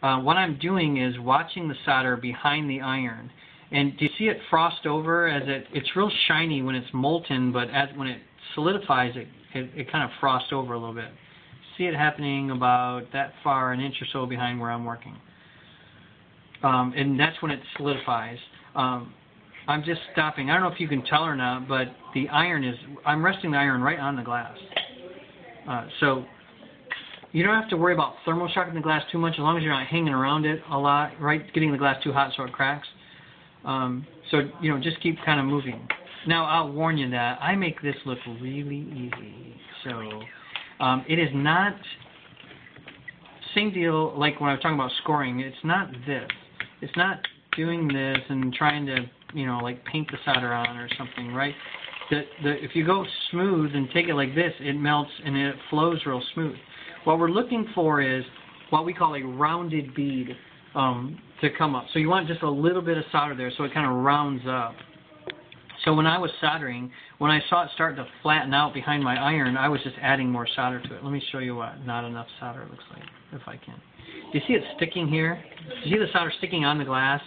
what I'm doing is watching the solder behind the iron. And do you see it frost over? As it's real shiny when it's molten, but when it solidifies, it kind of frosts over a little bit. See it happening about that far, an inch or so behind where I'm working. And that's when it solidifies. I'm just stopping. I don't know if you can tell or not, but the iron is, I'm resting the iron right on the glass. So you don't have to worry about thermal shocking the glass too much as long as you're not hanging around it a lot, right? Getting the glass too hot so it cracks. So, you know, just keep kind of moving. Now, I'll warn you that I make this look really easy. So, it is not, same deal like when I was talking about scoring, it's not this. It's not doing this and trying to, you know, like paint the solder on or something, right? If you go smooth and take it like this, it melts and it flows real smooth. What we're looking for is what we call a rounded bead to come up. So you want just a little bit of solder there so it kind of rounds up. So when I was soldering, when I saw it start to flatten out behind my iron, I was just adding more solder to it. Let me show you what not enough solder looks like, if I can. Do you see it sticking here? Do you see the solder sticking on the glass?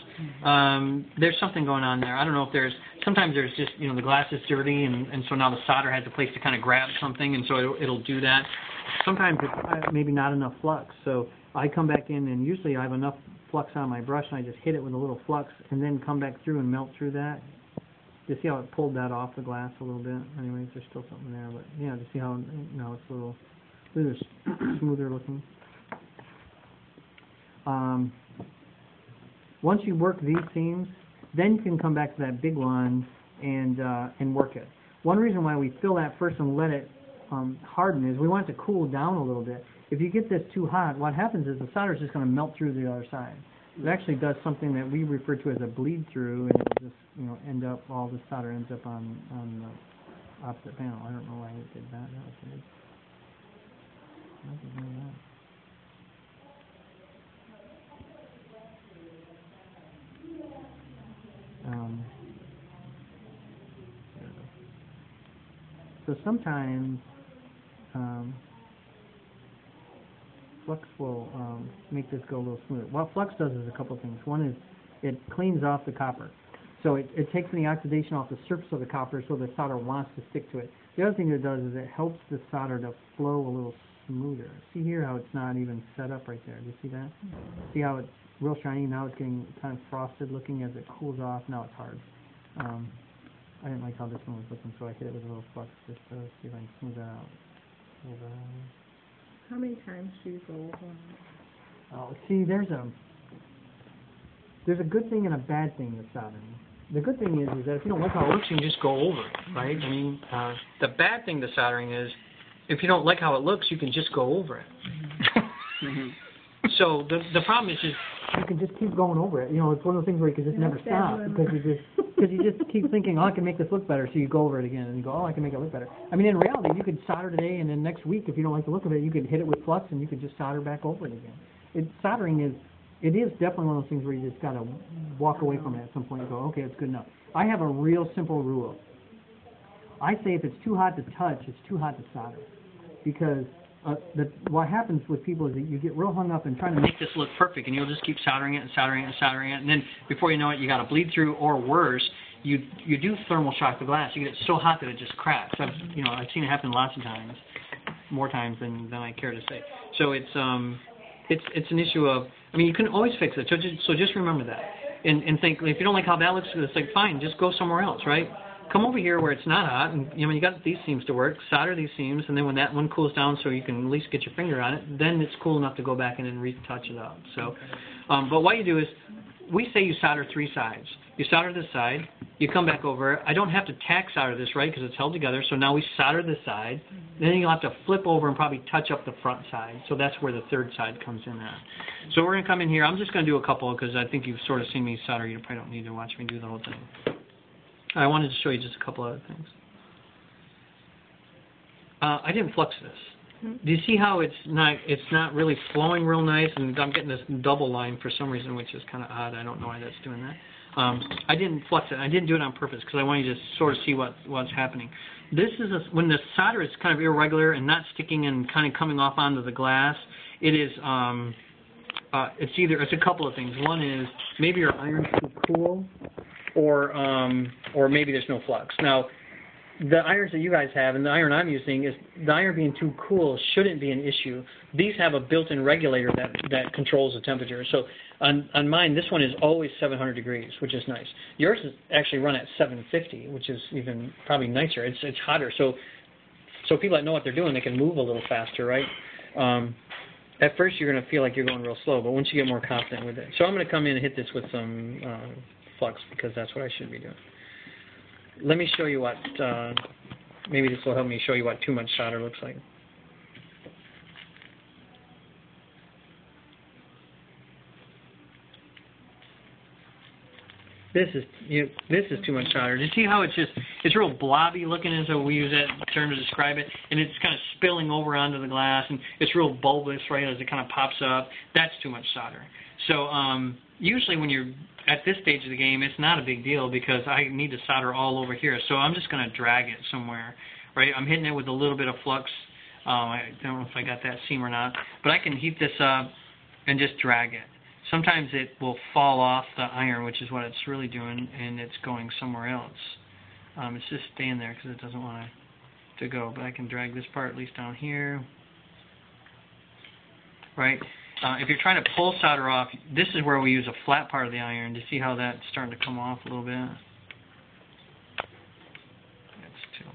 There's something going on there. I don't know if there's, sometimes there's just, you know, the glass is dirty, and so now the solder has a place to kind of grab something, and so it'll do that. Sometimes it's maybe not enough flux, so I come back in, and usually I have enough flux on my brush, and I just hit it with a little flux, and then come back through and melt through that. You see how it pulled that off the glass a little bit? Anyways, there's still something there, but yeah, you see how now it's a little smoother looking. Once you work these seams, then you can come back to that big one and work it. One reason why we fill that first and let it harden is we want it to cool down a little bit. If you get this too hot, what happens is the solder is just going to melt through the other side. It actually does something that we refer to as a bleed through, and it'll just, you know, end up, all the solder ends up on the opposite panel. I don't know why it did that. That was weird. Why did it do that? So sometimes flux will make this go a little smoother. What flux does is a couple of things. One is it cleans off the copper. So it takes the oxidation off the surface of the copper so the solder wants to stick to it. The other thing it does is it helps the solder to flow a little smoother. See here how it's not even set up right there. Do you see that? See how it's real shiny? Now it's getting kind of frosted looking as it cools off. Now it's hard. I didn't like how this one was looking, so I hit it with a little flux just to see if I can smooth that out. How many times do you go over? Oh, see, there's a good thing and a bad thing with soldering. The good thing is that if you don't like how it looks, you can just go over it, right? I mean, the bad thing to soldering is if you don't like how it looks, you can just go over it. So the problem is just you can just keep going over it. You know, it's one of those things where you can just never stop because you just keep thinking, oh, I can make this look better, so you go over it again and you go, oh, I can make it look better. I mean, in reality, you could solder today, and then next week, if you don't like the look of it, you could hit it with flux and you could just solder back over it again. Soldering is definitely one of those things where you just got to walk away from it at some point and go, okay, it's good enough. I have a real simple rule. I say if it's too hot to touch, it's too hot to solder, because what happens with people is that you get real hung up in trying to make this look perfect, and you'll just keep soldering it and soldering it and soldering it, and then before you know it, you got to bleed through, or worse, you do thermal shock the glass. You get it so hot that it just cracks. I've seen it happen lots of times, more times than I care to say. So it's an issue of, I mean, you can always fix it. So just remember that, and think, if you don't like how that looks, it's like, fine, just go somewhere else, right? Come over here where it's not hot, and you got these seams to work, solder these seams, and then when that one cools down so you can at least get your finger on it, then it's cool enough to go back in and retouch it up. So, but what you do is, we say you solder 3 sides. You solder this side, you come back over. I don't have to tack solder this, right, because it's held together, so now we solder this side. Then you'll have to flip over and probably touch up the front side, so that's where the third side comes in at. So we're going to come in here. I'm just going to do a couple because I think you've sort of seen me solder. You probably don't need to watch me do the whole thing. I wanted to show you just a couple other things. I didn't flux this. Do you see how it's not really flowing real nice, and I'm getting this double line for some reason, which is kind of odd. I don't know why that's doing that. I didn't flux it. I didn't do it on purpose because I wanted you to sort of see what's happening. This is when the solder is kind of irregular and not sticking and kind of coming off onto the glass. It is it's a couple of things. One is maybe your iron's too cool, or maybe there's no flux. Now, the irons that you guys have and the iron I'm using, is the iron being too cool shouldn't be an issue. These have a built-in regulator that controls the temperature. So on mine, this one is always 700 degrees, which is nice. Yours is actually run at 750, which is even probably nicer. It's hotter. So people that know what they're doing, they can move a little faster, right? At first, you're going to feel like you're going real slow, but once you get more confident with it. So I'm going to come in and hit this with some flux, because that's what I should be doing. Let me show you what, maybe this will help me show you what too much solder looks like. This is too much solder. Do you see how it's real blobby looking, as we use that term to describe it, and it's kind of spilling over onto the glass, and it's real bulbous, right, as it kind of pops up. That's too much solder. So usually when you're at this stage of the game, it's not a big deal, because I need to solder all over here. So I'm just going to drag it somewhere, right? I'm hitting it with a little bit of flux. I don't know if I got that seam or not, but I can heat this up and just drag it. Sometimes it will fall off the iron, which is what it's really doing, and it's going somewhere else. It's just staying there because it doesn't want to go. But I can drag this part at least down here, right? If you're trying to pull solder off, this is where we use a flat part of the iron. Do you see how that's starting to come off a little bit? That's too.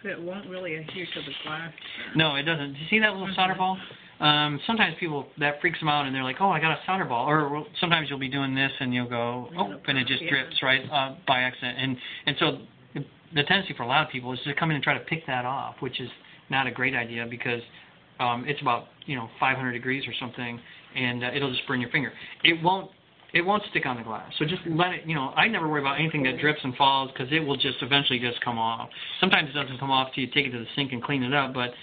So it won't really adhere to the glass. No, it doesn't. Do you see that little solder ball? Sometimes people, that freaks them out, and they're like, oh, I got a solder ball. Or sometimes you'll be doing this, and you'll go, oh, and it just drips, right, by accident. And so the tendency for a lot of people is to come in and try to pick that off, which is not a great idea, because it's about 500 degrees or something, and it'll just burn your finger. It won't stick on the glass. So just let it. I never worry about anything that drips and falls, because it will just eventually just come off. Sometimes it doesn't come off till you take it to the sink and clean it up, but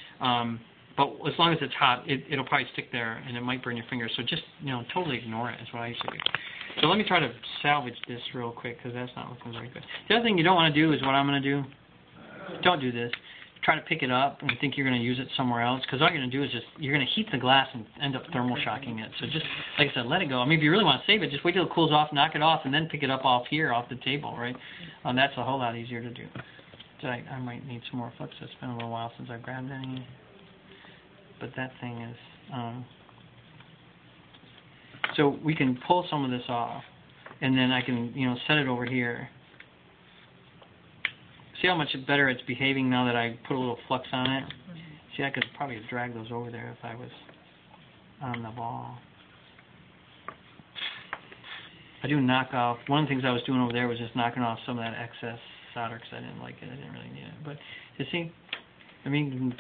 as long as it's hot, it'll probably stick there, and it might burn your fingers. So just totally ignore it is what I used to do. So let me try to salvage this real quick, because that's not looking very good. The other thing you don't want to do is what I'm going to do. Don't do this. Try to pick it up and think you're going to use it somewhere else, because all you're going to do is you're going to heat the glass and end up thermal shocking it. So just, like I said, let it go. I mean, if you really want to save it, just wait till it cools off, knock it off, and then pick it up off here, off the table, right? That's a whole lot easier to do. So I might need some more flux. It's been a little while since I've grabbed any. But that thing is, so we can pull some of this off, and then I can, set it over here. See how much better it's behaving now that I put a little flux on it? See, I could probably drag those over there if I was on the ball. I do knock off, one of the things I was doing over there was just knocking off some of that excess solder, because I didn't like it, I didn't really need it. But you see, I mean,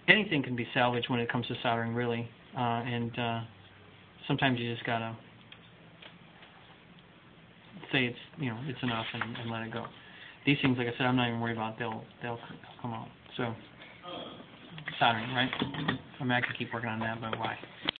anything can be salvaged when it comes to soldering, really, and sometimes you just gotta say it's enough and let it go. These things, like I said, I'm not even worried about. They'll come out. So soldering, right? I mean, I could keep working on that, but why?